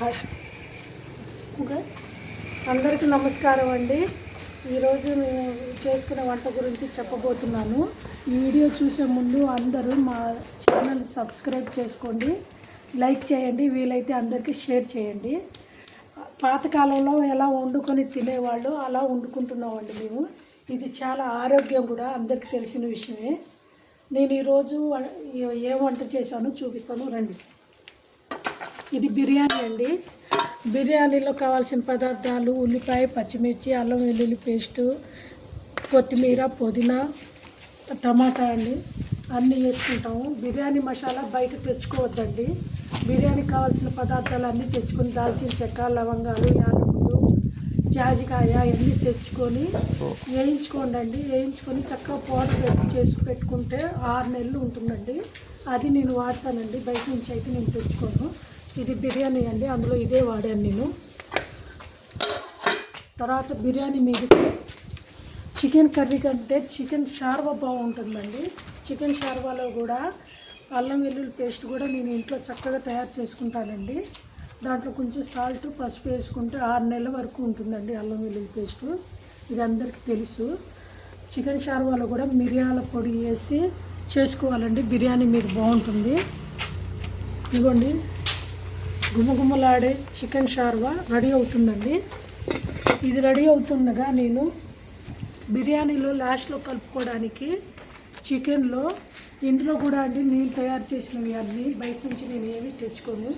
Okay, అందరికీ నమస్కారం అండి. ఈరోజు నేను చేసుకునే వంట గురించి చెప్పబోతున్నాను. ఈ వీడియో చూసే ముందు అందరూ మా ఛానల్ సబ్స్క్రైబ్ చేసుకోండి, లైక్ చేయండి, వీలైతే అందరికీ షేర్ చేయండి. పాతకాలంలో ఎలా వండుకొని తినేవాళ్ళు అలా వండుకుంటున్నామండి మేము. ఇది చాలా ఆరోగ్యం కూడా అందరికీ తెలిసిన విషయమే. నేను ఈరోజు ఏం వంట చేశానో చూపిస్తాను రండి. ఇది బిర్యానీ అండి. బిర్యానీలో కావాల్సిన పదార్థాలు ఉల్లిపాయ, పచ్చిమిర్చి, అల్లం వెల్లుల్లి పేస్టు, కొత్తిమీర, పుదీనా, టమాటా అండి అన్నీ వేసుకుంటాము. బిర్యానీ మసాలా బయట తెచ్చుకోవద్దండి. బిర్యానీకి కావాల్సిన పదార్థాలు అన్నీ తెచ్చుకొని దాల్చిన చెక్క, లవంగాలు, యాలకులు, జాజికాయ అన్నీ తెచ్చుకొని వేయించుకోండి. వేయించుకొని చక్కగా పౌడర్ చేసి పెట్టుకుంటే 6 నెలలు ఉంటుందండి. అది నేను వాడతానండి, బయట నుంచి అయితే నేను తెచ్చుకోను. ఇది బిర్యానీ అండి, అందులో ఇదే వాడాను నేను. తర్వాత బిర్యానీ మీదకి చికెన్ కర్రీ కంటే చికెన్ షార్వా బాగుంటుందండి. చికెన్ షార్వాలో కూడా అల్లం వెల్లుల్లి పేస్ట్ కూడా నేను ఇంట్లో చక్కగా తయారు చేసుకుంటానండి. దాంట్లో కొంచెం సాల్ట్, పసుపు వేసుకుంటే 6 నెలల వరకు ఉంటుందండి అల్లం వెల్లుల్లి పేస్టు. ఇది అందరికీ తెలుసు. చికెన్ షార్వాలో కూడా మిరియాల పొడి వేసి చేసుకోవాలండి, బిర్యానీ మీద బాగుంటుంది. ఇదిగోండి, గుమగుమలాడే చికెన్ షార్వా రెడీ అవుతుందండి. ఇది రెడీ అవుతుండగా నేను బిర్యానీలో లాస్ట్లో కలుపుకోవడానికి చికెన్లో ఇందులో కూడా అండి నేను తయారు చేసినవి అన్నీ, బయట నుంచి నేను ఏమీ తెచ్చుకోను.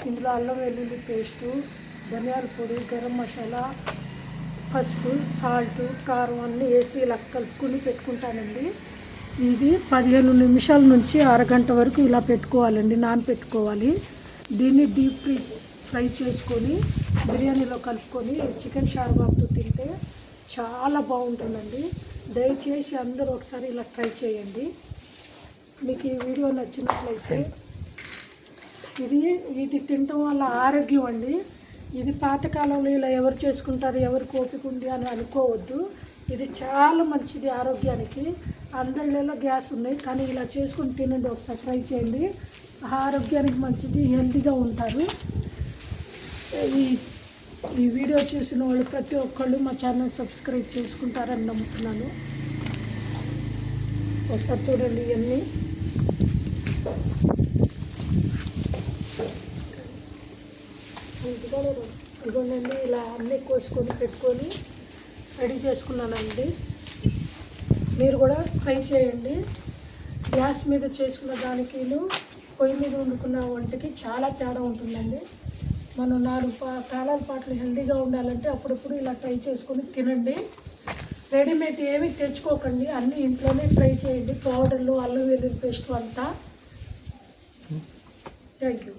ఇందులో అల్లం వెల్లుల్లి పేస్టు, ధనియాల పొడి, గరం మసాలా, పసుపు, సాల్ట్, కారం అన్నీ వేసి ఇలా కలుపుకొని పెట్టుకుంటానండి. ఇది 15 నిమిషాల నుంచి అరగంట వరకు ఇలా పెట్టుకోవాలండి, నానపెట్టుకోవాలి. దీన్ని డీప్ ఫ్రై చేసుకొని బిర్యానీలో కలుపుకొని చికెన్ షార్వాతో తింటే చాలా బాగుంటుందండి. దయచేసి అందరూ ఒకసారి ఇలా ట్రై చేయండి. మీకు ఈ వీడియో నచ్చినట్లయితే ఇది తినటం వల్ల ఆరోగ్యం అండి. ఇది పాతకాలంలో ఇలా ఎవరు చేసుకుంటారు, ఎవరు ఓపిక ఉంది అని అనుకోవద్దు. ఇది చాలా మంచిది ఆరోగ్యానికి. అందరిలో గ్యాస్ ఉన్నాయి, కానీ ఇలా చేసుకుని తినండి, ఒకసారి ట్రై చేయండి. ఆరోగ్యానికి మంచిది, హెల్తీగా ఉంటారు. ఈ వీడియో చూసిన వాళ్ళు ప్రతి ఒక్కళ్ళు మా ఛానల్ సబ్స్క్రైబ్ చేసుకుంటారని నమ్ముతున్నాను. ఒకసారి చూడండి ఇవన్నీ. ఇదిగోండి, ఇలా అన్నీ కోసుకొని పెట్టుకొని రెడీ చేసుకున్నానండి. మీరు కూడా ట్రై చేయండి. గ్యాస్ మీద చేసుకున్న దానికి పొయ్యి మీద వండుకున్న వంటకి చాలా తేడా ఉంటుందండి. మనం 4 కాలాల పాటు హెల్తీగా ఉండాలంటే అప్పుడప్పుడు ఇలా ట్రై చేసుకొని తినండి. రెడీమేడ్ ఏమి తెచ్చుకోకండి, అన్నీ ఇంట్లోనే ట్రై చేయండి. పౌడర్లు, అల్లం వెల్లుల్లి పేస్ట్ అంతా. Thank you.